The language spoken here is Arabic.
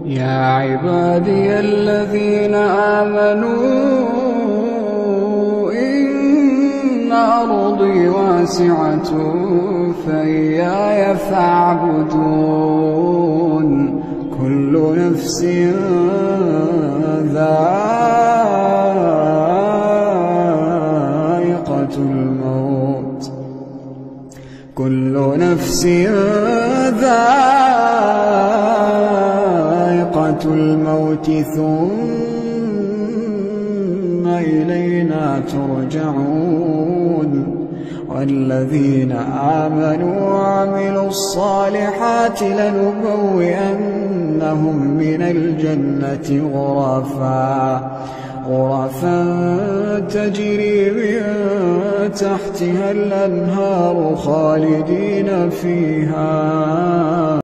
يا عبادي الذين آمنوا إن أرضي واسعة فإياي فاعبدون كل نفس ذائقة الموت كل نفس ذائقة الموت ثم إلينا ترجعون والذين آمنوا وعملوا الصالحات لنبوئنهم من الجنة غرفا تجري من تحتها الأنهار خالدين فيها